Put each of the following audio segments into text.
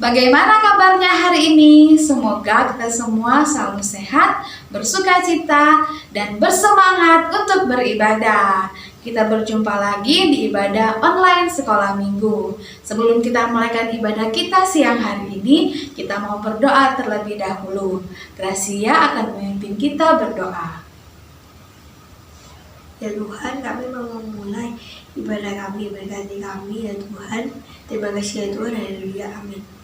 Bagaimana kabarnya hari ini? Semoga kita semua selalu sehat, bersukacita, dan bersemangat untuk beribadah. Kita berjumpa lagi di ibadah online sekolah minggu. Sebelum kita mulaikan ibadah kita siang hari ini, kita mau berdoa terlebih dahulu. Gracia akan memimpin kita berdoa. Ya Tuhan, kami mau memulai ibadah kami, berkati kami ya Tuhan. Terima kasih ya Tuhan, haleluya, amin.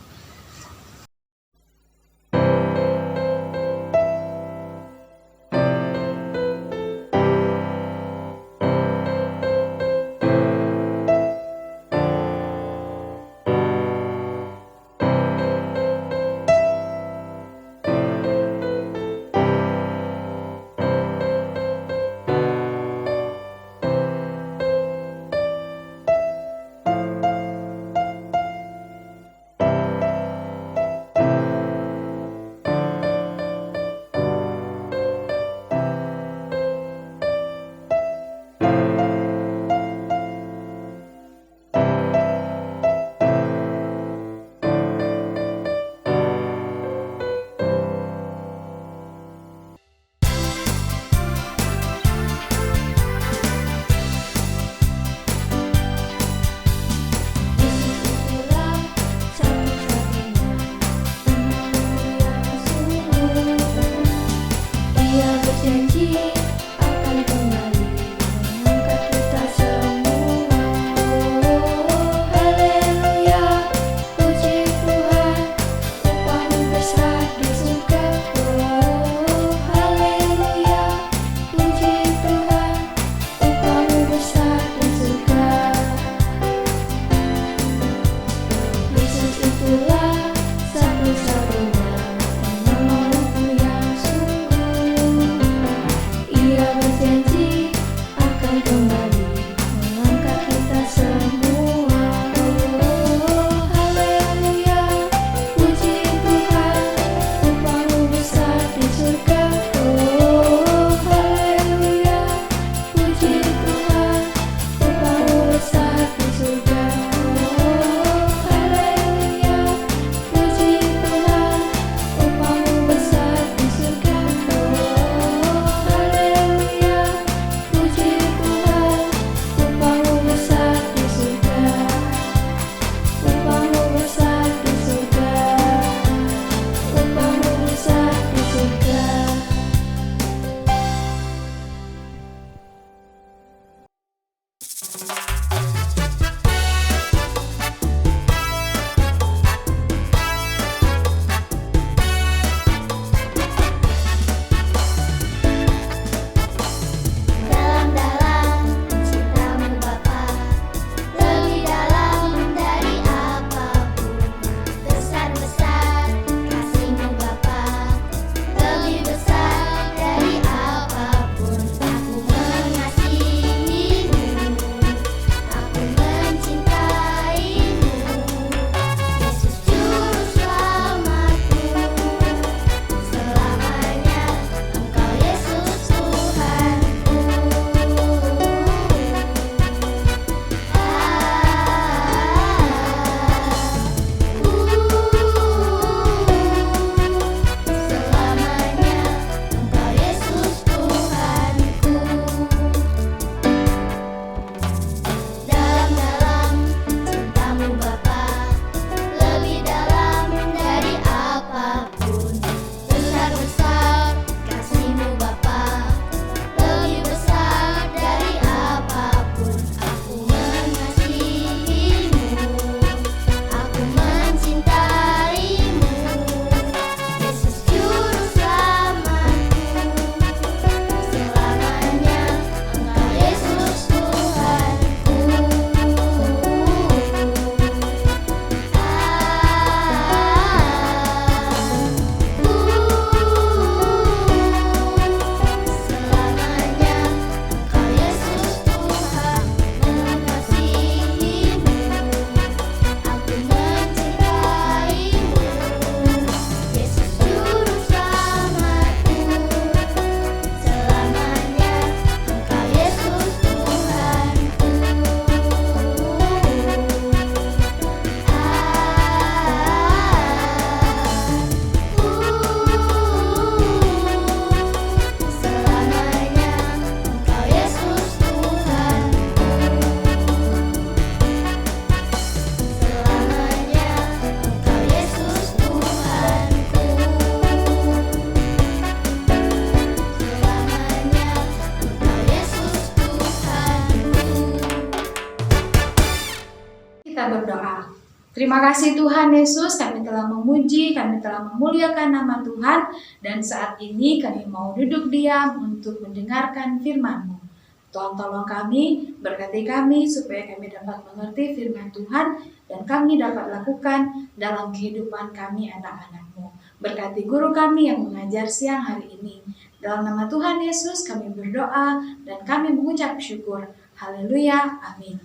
Terima kasih Tuhan Yesus, kami telah memuji, kami telah memuliakan nama Tuhan, dan saat ini kami mau duduk diam untuk mendengarkan firman-Mu. Tuhan tolong kami, berkati kami supaya kami dapat mengerti firman Tuhan dan kami dapat lakukan dalam kehidupan kami anak-anak-Mu. Berkati guru kami yang mengajar siang hari ini. Dalam nama Tuhan Yesus kami berdoa dan kami mengucap syukur. Haleluya, amin.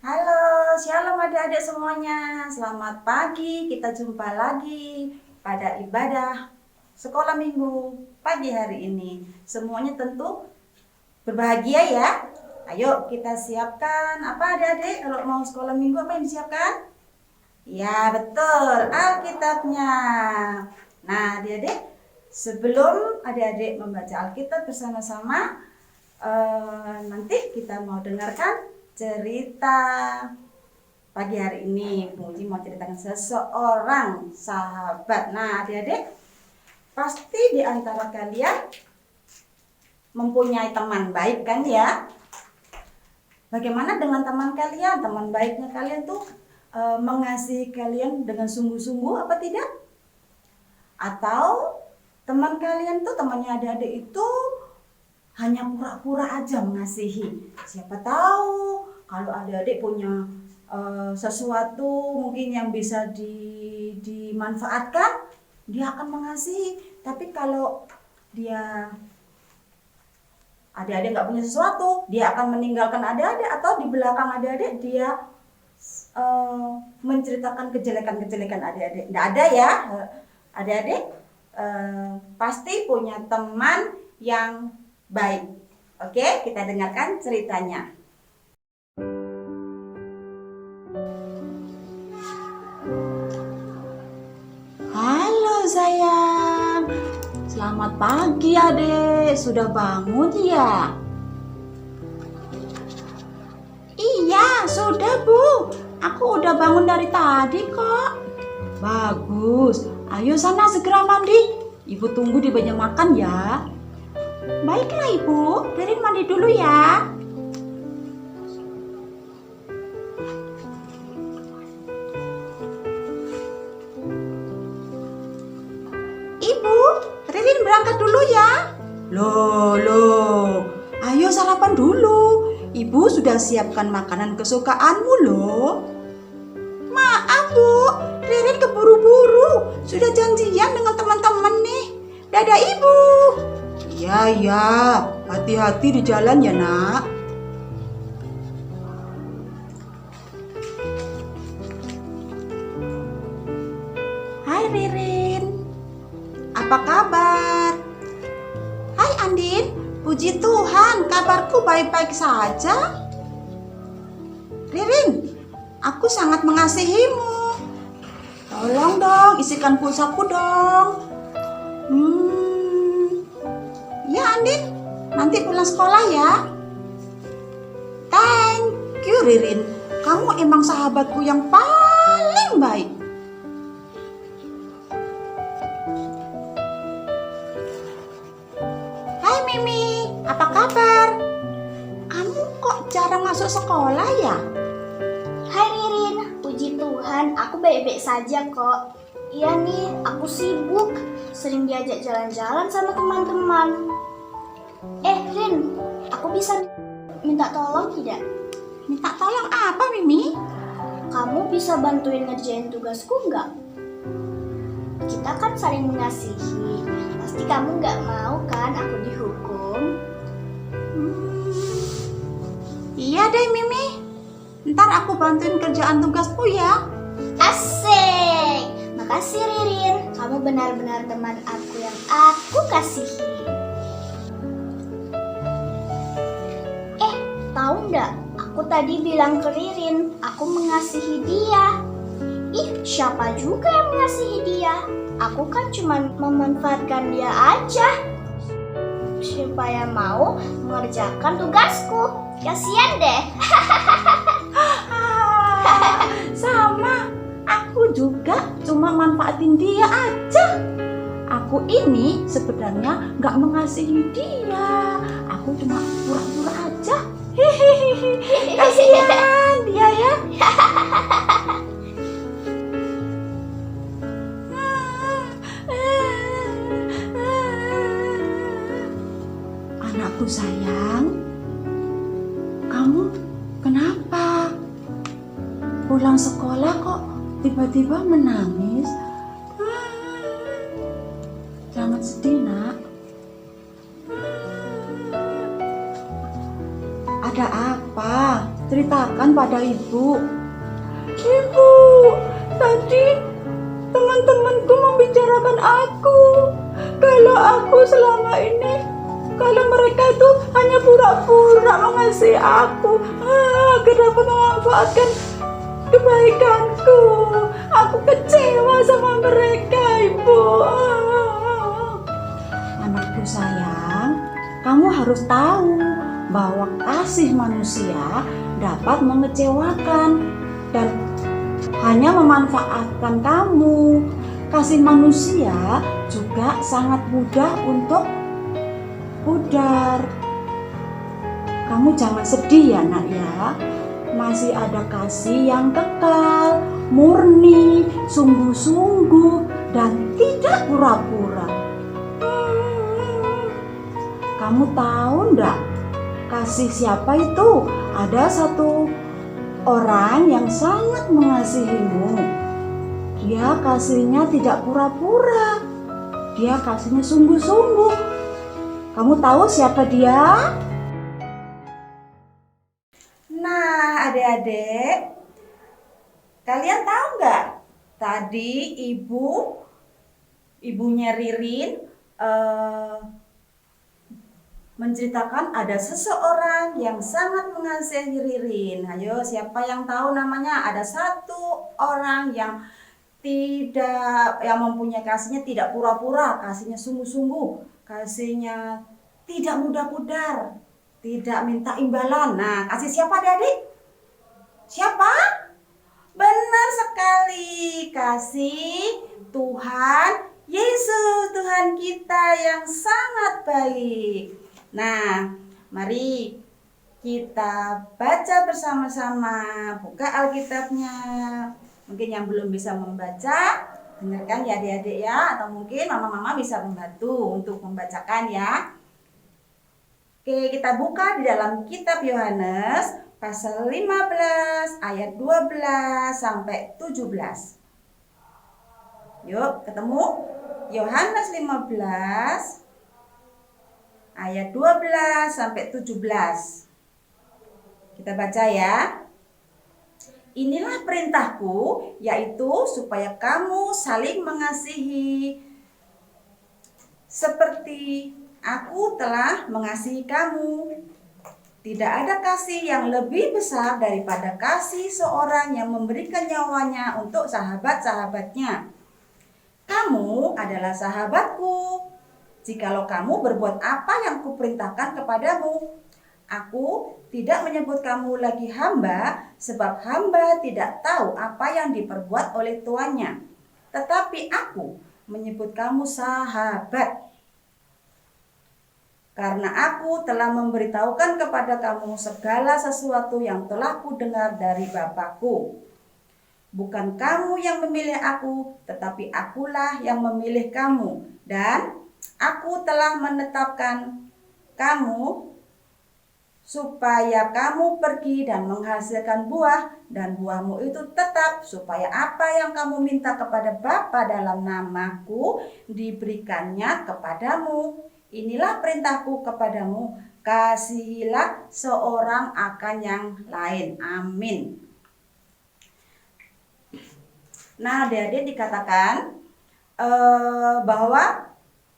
Halo, shalom adik-adik semuanya. Selamat pagi, kita jumpa lagi pada ibadah sekolah minggu pagi hari ini. Semuanya tentu berbahagia ya. Ayo kita siapkan apa adik-adik kalau mau sekolah minggu, apa yang disiapkan? Ya betul, Alkitabnya. Nah adik-adik, sebelum adik-adik membaca Alkitab bersama-sama, nanti kita mau dengarkan cerita pagi hari ini. Bu Uji mau ceritakan seseorang sahabat. Nah adik-adik, pasti di antara kalian mempunyai teman baik kan ya? Bagaimana dengan teman kalian? Teman baiknya kalian tuh mengasihi kalian dengan sungguh-sungguh apa tidak? Atau teman kalian tuh, temannya adik-adik itu hanya pura-pura aja mengasihi? Siapa tahu kalau adik-adik punya sesuatu mungkin yang bisa dimanfaatkan, dia akan mengasihi. Tapi kalau adik-adik nggak punya sesuatu, dia akan meninggalkan adik-adik, atau di belakang adik-adik dia menceritakan kejelekan-kejelekan adik-adik. Nggak ada ya, adik-adik pasti punya teman yang baik. Oke, kita dengarkan ceritanya. Halo sayang, selamat pagi adek, sudah bangun ya? Iya sudah bu, aku udah bangun dari tadi kok. Bagus, ayo sana segera mandi, ibu tunggu di meja makan ya. Baiklah ibu, Ririn mandi dulu ya. Ibu, Ririn berangkat dulu ya. Loh, ayo sarapan dulu. Ibu sudah siapkan makanan kesukaanmu loh. Maaf bu, Ririn keburu-buru. Sudah janjian dengan teman-teman nih. Dadah ibu. Iya, hati-hati di jalan ya nak. Hai Ririn, apa kabar? Hai Andin, puji Tuhan kabarku baik-baik saja. Ririn, aku sangat mengasihimu. Tolong dong isikan pulsaku dong. Ya Andin, nanti pulang sekolah ya. Thank you Ririn, kamu emang sahabatku yang paling baik. Hai Mimi, apa kabar? Kamu kok jarang masuk sekolah ya? Hai Ririn, puji Tuhan aku baik-baik saja kok. Iya nih, aku sibuk, sering diajak jalan-jalan sama teman-teman. Rin, aku bisa minta tolong tidak? Minta tolong apa Mimi? Kamu bisa bantuin ngerjain tugasku nggak? Kita kan saling mengasihi, pasti kamu nggak mau kan aku dihukum? Iya deh Mimi, ntar aku bantuin kerjaan tugasku ya. Asik! Makasih Ririn, kamu benar-benar teman aku yang aku kasihi. Tahu nggak? Aku tadi bilang ke Ririn, aku mengasihi dia. Ih, siapa juga yang mengasihi dia? Aku kan cuma memanfaatkan dia aja supaya mau mengerjakan tugasku. Kasian deh. Sama, aku juga cuma manfaatin dia aja. Aku ini sebenarnya nggak mengasihi dia. Aku cuma pura-pura aja. Kasihan dia ya. Anakku sayang, kamu kenapa? Pulang sekolah kok tiba-tiba menangis? Jangan sedih, nak. Ada apa? Ceritakan pada ibu. Ibu, tadi teman-temanku membicarakan aku. Kalau aku selama ini, kalau mereka itu hanya pura-pura mengasihi aku, agar dapat memanfaatkan kebaikanku. Aku kecewa sama mereka, Ibu. Anakku sayang, kamu harus tahu bahwa kasih manusia dapat mengecewakan dan hanya memanfaatkan kamu. Kasih manusia juga sangat mudah untuk pudar. Kamu jangan sedih ya, nak ya. Masih ada kasih yang kekal, murni, sungguh-sungguh, dan tidak pura-pura. Kamu tahu enggak, kasih siapa itu? Ada satu orang yang sangat mengasihimu. Dia kasihnya tidak pura-pura. Dia kasihnya sungguh-sungguh. Kamu tahu siapa dia? Nah, adik-adik, kalian tahu nggak? Tadi ibunya Ririn menceritakan ada seseorang yang sangat mengasihi Ririn. Ayo, siapa yang tahu namanya? Ada satu orang yang mempunyai kasihnya tidak pura-pura, kasihnya sungguh-sungguh, kasihnya tidak mudah pudar, tidak minta imbalan. Nah, kasih siapa adik-adik? Siapa? Benar sekali, kasih Tuhan Yesus, Tuhan kita yang sangat baik. Nah, mari kita baca bersama-sama, buka Alkitabnya. Mungkin yang belum bisa membaca, dengarkan ya adik-adik ya, atau mungkin mama-mama bisa membantu untuk membacakan ya. Oke, kita buka di dalam kitab Yohanes pasal 15 ayat 12 sampai 17. Yuk, ketemu? Yohanes 15 ayat 12 sampai 17. Kita baca ya. Inilah perintahku, yaitu supaya kamu saling mengasihi seperti aku telah mengasihi kamu. Tidak ada kasih yang lebih besar daripada kasih seorang yang memberikan nyawanya untuk sahabat-sahabatnya. Kamu adalah sahabatku, jikalau kamu berbuat apa yang kuperintahkan kepadamu. Aku tidak menyebut kamu lagi hamba, sebab hamba tidak tahu apa yang diperbuat oleh tuannya. Tetapi aku menyebut kamu sahabat, karena aku telah memberitahukan kepada kamu segala sesuatu yang telah kudengar dari Bapa-Ku. Bukan kamu yang memilih aku, tetapi akulah yang memilih kamu. Dan aku telah menetapkan kamu supaya kamu pergi dan menghasilkan buah, dan buahmu itu tetap, supaya apa yang kamu minta kepada Bapa dalam namaku diberikannya kepadamu. Inilah perintahku kepadamu, kasihilah seorang akan yang lain. Amin. Nah, adik-adik dikatakan bahwa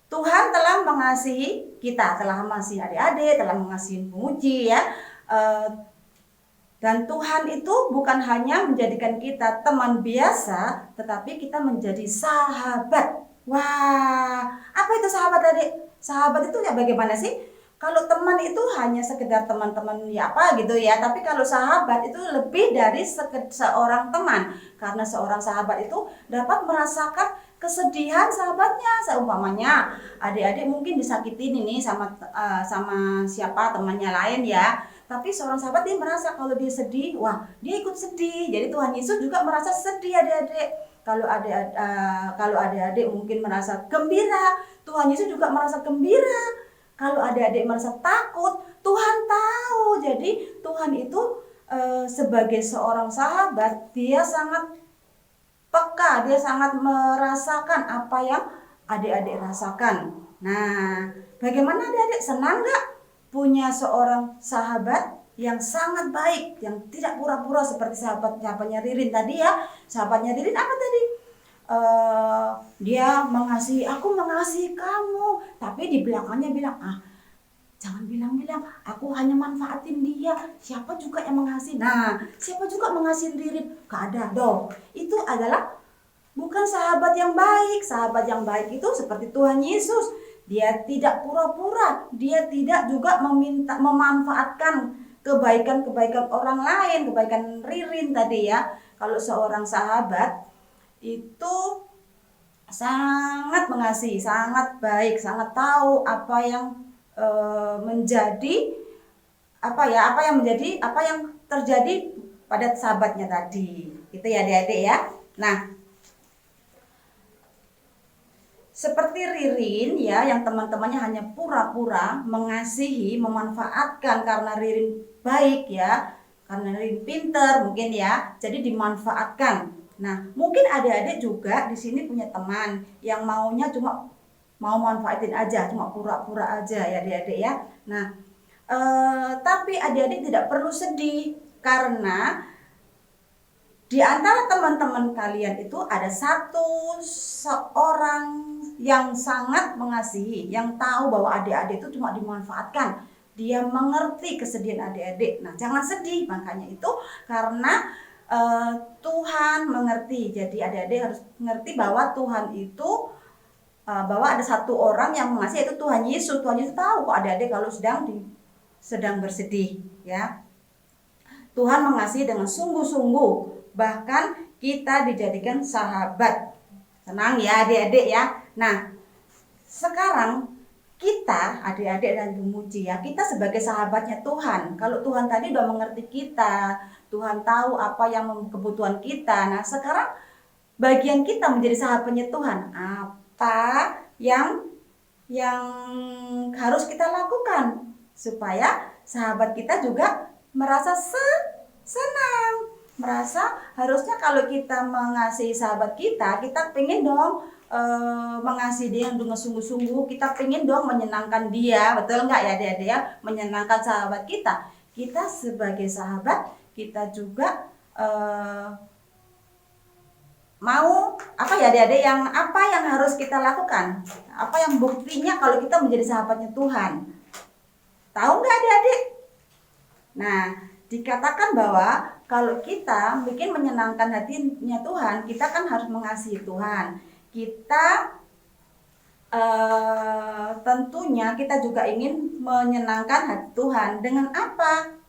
Tuhan telah mengasihi kita, telah mengasihi adik-adik, telah mengasihi pemuji ya. Dan Tuhan itu bukan hanya menjadikan kita teman biasa, tetapi kita menjadi sahabat. Wah, apa itu sahabat adik? Sahabat itu ya bagaimana sih? Kalau teman itu hanya sekedar teman-teman ya apa gitu ya, tapi kalau sahabat itu lebih dari seorang teman, karena seorang sahabat itu dapat merasakan kesedihan sahabatnya. Seumpamanya adik-adik mungkin disakitin ini sama siapa temannya lain ya, tapi seorang sahabat dia merasa kalau dia sedih, wah dia ikut sedih. Jadi Tuhan Yesus juga merasa sedih adik-adik. Kalau adik-adik mungkin merasa gembira, Tuhan Yesus juga merasa gembira. Kalau adik-adik merasa takut, Tuhan tahu. Jadi Tuhan itu sebagai seorang sahabat, dia sangat peka, dia sangat merasakan apa yang adik-adik rasakan. Nah, bagaimana adik-adik, senang nggak punya seorang sahabat yang sangat baik, yang tidak pura-pura seperti sahabatnya Ririn tadi ya. Sahabatnya Ririn apa tadi? Dia mengasihi, aku mengasihi kamu, tapi di belakangnya bilang, jangan bilang-bilang, aku hanya manfaatin dia, siapa juga yang mengasihi. Nah, siapa juga mengasihi Ririn? Gak ada dong. Itu adalah bukan sahabat yang baik. Sahabat yang baik itu seperti Tuhan Yesus, dia tidak pura-pura, dia tidak juga memanfaatkan kebaikan-kebaikan orang lain, kebaikan Ririn tadi ya. Kalau seorang sahabat itu sangat mengasihi, sangat baik, sangat tahu apa yang menjadi apa yang terjadi pada sahabatnya tadi. Itu ya adik-adik ya. Nah, seperti Ririn ya, yang teman-temannya hanya pura-pura mengasihi, memanfaatkan karena Ririn baik ya, karena Ririn pinter mungkin ya, jadi dimanfaatkan. Nah, mungkin adik-adik juga di sini punya teman yang maunya cuma mau manfaatin aja, cuma pura-pura aja ya adik-adik ya. Nah, tapi adik-adik tidak perlu sedih, karena di antara teman-teman kalian itu ada seorang yang sangat mengasihi, yang tahu bahwa adik-adik itu cuma dimanfaatkan. Dia mengerti kesedihan adik-adik. Nah, jangan sedih, makanya itu karena Tuhan mengerti. Jadi adik-adik harus mengerti bahwa Tuhan itu bahwa ada satu orang yang mengasihi, yaitu Tuhan Yesus. Tuhan Yesus tahu kok adik-adik kalau sedang bersedih ya. Tuhan mengasihi dengan sungguh-sungguh, bahkan kita dijadikan sahabat. Senang ya adik-adik ya. Nah, sekarang kita adik-adik dan Bu Muji ya, kita sebagai sahabatnya Tuhan. Kalau Tuhan tadi udah mengerti kita, Tuhan tahu apa yang kebutuhan kita. Nah, sekarang bagian kita menjadi sahabatnya Tuhan. Apa yang harus kita lakukan supaya sahabat kita juga merasa senang, merasa harusnya kalau kita mengasihi sahabat kita pengen dong mengasihi dia dengan sungguh-sungguh, kita pengen dong menyenangkan dia, betul nggak ya adik-adik ya, menyenangkan sahabat kita. Kita sebagai sahabat, kita juga mau apa ya adik-adik, apa yang harus kita lakukan, apa yang buktinya kalau kita menjadi sahabatnya Tuhan, tahu nggak adik-adik? Nah, dikatakan bahwa kalau kita bikin menyenangkan hatinya Tuhan, kita kan harus mengasihi Tuhan. Kita tentunya kita juga ingin menyenangkan hati Tuhan. Dengan apa?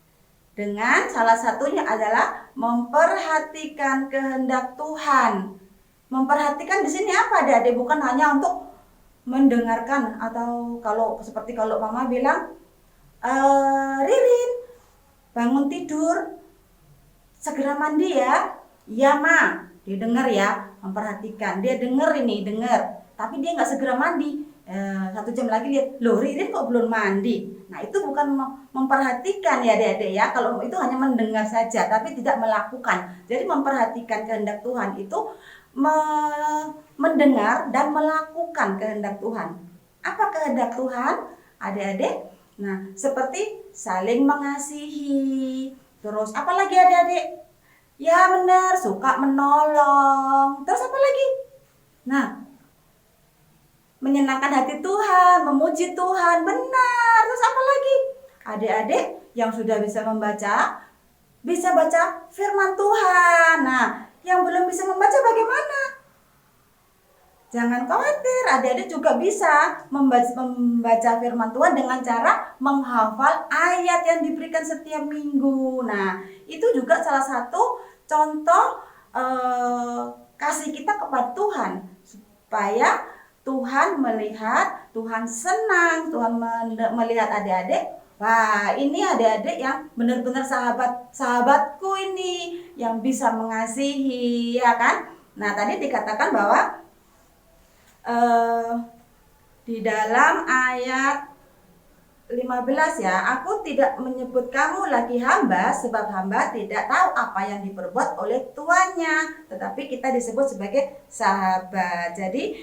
Dengan salah satunya adalah memperhatikan kehendak Tuhan. Memperhatikan di sini apa, Adik? Bukan hanya untuk mendengarkan, atau seperti kalau Mama bilang, Ririn, bangun tidur, segera mandi ya. Iya, Ma. Dia dengar ya, memperhatikan. Dia dengar. Tapi dia nggak segera mandi. 1 jam lagi lihat, loh Ririn kok belum mandi. Nah, itu bukan memperhatikan ya adik-adik ya. Kalau itu hanya mendengar saja, tapi tidak melakukan. Jadi memperhatikan kehendak Tuhan itu mendengar dan melakukan kehendak Tuhan. Apa kehendak Tuhan, adik-adik? Nah, seperti saling mengasihi. Terus apa lagi adik-adik? Ya benar, suka menolong. Terus apa lagi? Nah, menyenangkan hati Tuhan, memuji Tuhan. Benar. Terus apa lagi? Adik-adik yang sudah bisa membaca, bisa baca firman Tuhan. Nah, yang belum bisa membaca bagaimana? Jangan khawatir, adik-adik juga bisa membaca firman Tuhan dengan cara menghafal ayat yang diberikan setiap minggu. Nah, itu juga salah satu contoh kasih kita kepada Tuhan, supaya Tuhan melihat, Tuhan senang, Tuhan melihat adik-adik. Wah, ini adik-adik yang benar-benar sahabatku ini, yang bisa mengasihi, ya kan? Nah, tadi dikatakan bahwa di dalam ayat 15 ya, aku tidak menyebut kamu lagi hamba, sebab hamba tidak tahu apa yang diperbuat oleh tuannya, tetapi kita disebut sebagai sahabat. Jadi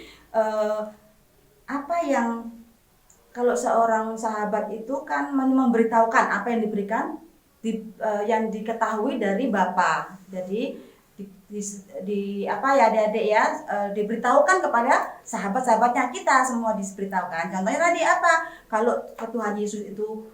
apa yang, kalau seorang sahabat itu kan memberitahukan apa yang diberikan, yang diketahui dari Bapa. Jadi apa ya adik-adik ya, diberitahukan kepada sahabat-sahabatnya, kita semua diberitahukan. Contohnya tadi apa, kalau Tuhan Yesus itu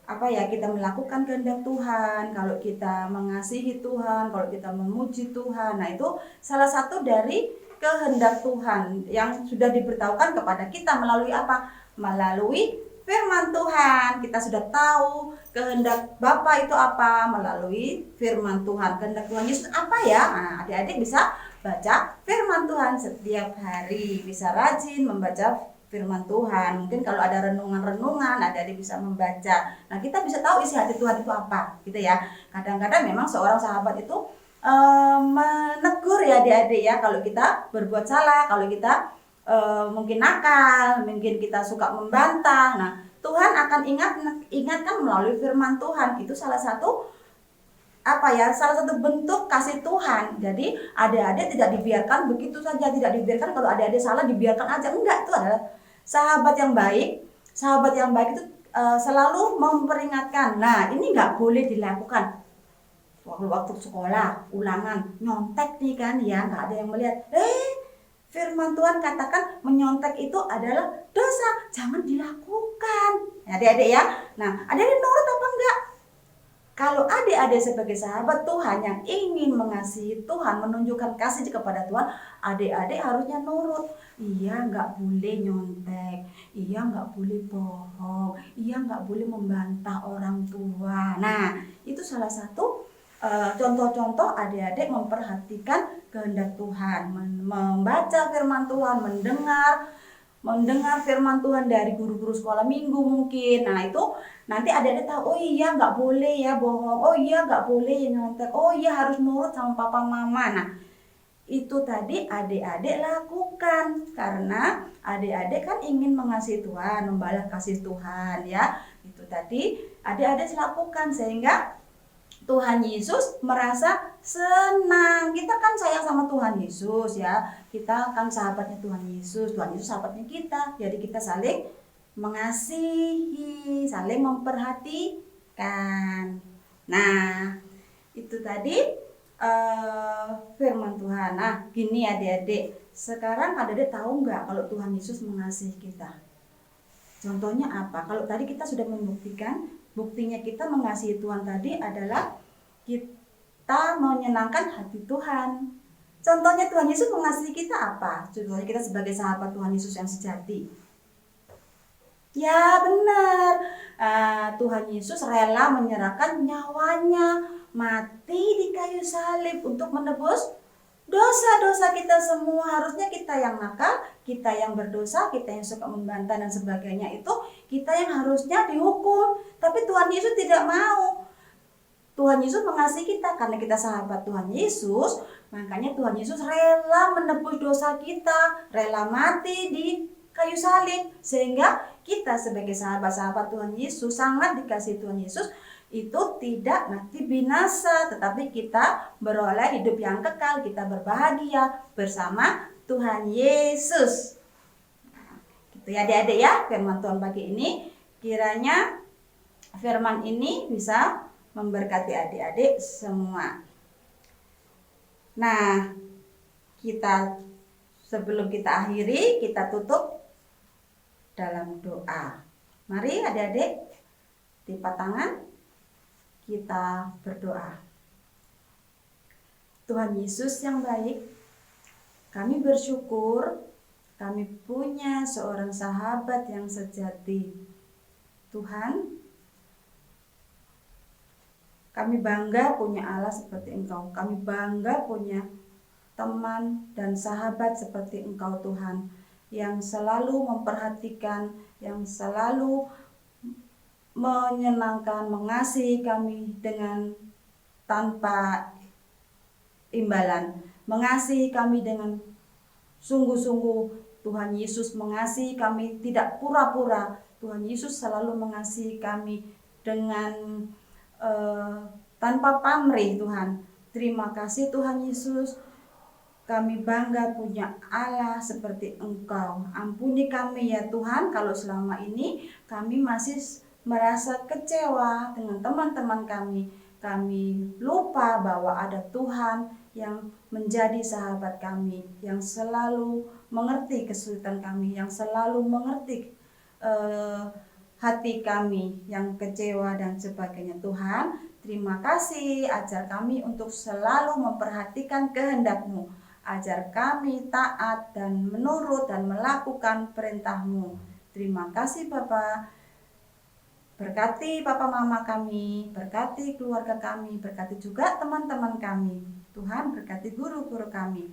apa ya, kita melakukan kehendak Tuhan, kalau kita mengasihi Tuhan, kalau kita memuji Tuhan, nah itu salah satu dari kehendak Tuhan yang sudah diberitahukan kepada kita melalui apa? Melalui firman Tuhan. Kita sudah tahu kehendak Bapa itu apa melalui firman Tuhan. Kehendak Tuhan Yesus apa ya? Nah, adik-adik bisa baca firman Tuhan setiap hari, bisa rajin membaca firman Tuhan. Mungkin kalau ada renungan-renungan, adik-adik bisa membaca. Nah, kita bisa tahu isi hati Tuhan itu apa, gitu ya. Kadang-kadang memang seorang sahabat itu menegur ya adik-adik ya, kalau kita berbuat salah, kalau kita mungkin nakal, mungkin kita suka membantah. Nah, Tuhan akan ingatkan melalui firman Tuhan. Itu salah satu apa ya, salah satu bentuk kasih Tuhan. Jadi adik-adik tidak dibiarkan begitu saja, tidak dibiarkan kalau adik-adik salah dibiarkan aja, enggak. Itu adalah sahabat yang baik. Sahabat yang baik itu selalu memperingatkan. Nah, ini enggak boleh dilakukan. Waktu sekolah, ulangan, nyontek nih kan ya, enggak ada yang melihat. Firman Tuhan katakan menyontek itu adalah dosa, jangan dilakukan. Adik-adik ya. Nah, adik-adik nurut apa enggak? Kalau adik-adik sebagai sahabat Tuhan yang ingin mengasihi Tuhan, menunjukkan kasih kepada Tuhan, adik-adik harusnya nurut. Iya, enggak boleh nyontek. Iya, enggak boleh bohong. Iya, enggak boleh membantah orang tua. Nah, itu salah satu contoh-contoh adik-adik memperhatikan kehendak Tuhan, membaca firman Tuhan, mendengar firman Tuhan dari guru-guru sekolah minggu mungkin. Nah, itu nanti adik-adik tahu, oh iya nggak boleh ya bohong, oh iya nggak boleh ya nyontek, oh iya harus nurut sama papa mama. Nah, itu tadi adik-adik lakukan karena adik-adik kan ingin mengasihi Tuhan, membalas kasih Tuhan ya. Itu tadi adik-adik lakukan sehingga Tuhan Yesus merasa senang. Kita kan sayang sama Tuhan Yesus ya. Kita kan sahabatnya Tuhan Yesus. Tuhan Yesus sahabatnya kita. Jadi kita saling mengasihi, saling memperhatikan. Nah, itu tadi firman Tuhan. Nah, gini adik-adik. Sekarang adik-adik tahu nggak kalau Tuhan Yesus mengasihi kita? Contohnya apa? Kalau tadi kita sudah membuktikan, buktinya kita mengasihi Tuhan tadi adalah kita menyenangkan hati Tuhan. Contohnya Tuhan Yesus mengasihi kita apa? Contohnya kita sebagai sahabat Tuhan Yesus yang sejati. Ya benar, Tuhan Yesus rela menyerahkan nyawanya, mati di kayu salib untuk menebus dosa-dosa kita semua. Harusnya kita yang nakal, kita yang berdosa, kita yang suka membantah dan sebagainya, itu kita yang harusnya dihukum. Tapi Tuhan Yesus tidak mau. Tuhan Yesus mengasihi kita karena kita sahabat Tuhan Yesus. Makanya Tuhan Yesus rela menebus dosa kita, rela mati di kayu salib. Sehingga kita sebagai sahabat-sahabat Tuhan Yesus, sangat dikasihi Tuhan Yesus, itu tidak mati binasa, tetapi kita beroleh hidup yang kekal, kita berbahagia bersama Tuhan Yesus. Gitu ya adik-adik ya, firman Tuhan pagi ini. Kiranya firman ini bisa memberkati adik-adik semua. Nah, kita sebelum kita akhiri, kita tutup dalam doa. Mari adik-adik lipat tangan, kita berdoa. Tuhan Yesus yang baik, Kami bersyukur kami punya seorang sahabat yang sejati. Tuhan, kami bangga punya Allah seperti Engkau. Kami bangga punya teman dan sahabat seperti Engkau Tuhan, yang selalu memperhatikan, yang selalu menyenangkan, mengasihi kami dengan tanpa imbalan, mengasihi kami dengan sungguh-sungguh. Tuhan Yesus mengasihi kami tidak pura-pura. Tuhan Yesus selalu mengasihi kami dengan tanpa pamrih Tuhan. Terima kasih Tuhan Yesus. Kami bangga punya Allah seperti Engkau. Ampuni kami ya Tuhan kalau selama ini kami masih merasa kecewa dengan teman-teman kami. Kami lupa bahwa ada Tuhan yang menjadi sahabat kami, yang selalu mengerti kesulitan kami, yang selalu mengerti hati kami yang kecewa dan sebagainya. Tuhan, terima kasih, ajar kami untuk selalu memperhatikan kehendak-Mu. Ajar kami taat dan menurut dan melakukan perintah-Mu. Terima kasih Bapa. Berkati Papa Mama kami, berkati keluarga kami, berkati juga teman-teman kami. Tuhan, berkati guru-guru kami.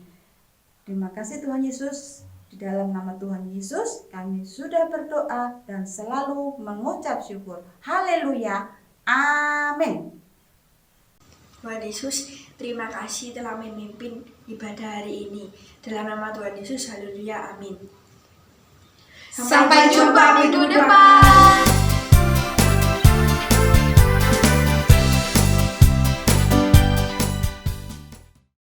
Terima kasih Tuhan Yesus. Di dalam nama Tuhan Yesus kami sudah berdoa dan selalu mengucap syukur. Haleluya. Amin. Tuhan Yesus, terima kasih telah memimpin ibadah hari ini. Dalam nama Tuhan Yesus, haleluya, amin. Sampai jumpa minggu depan.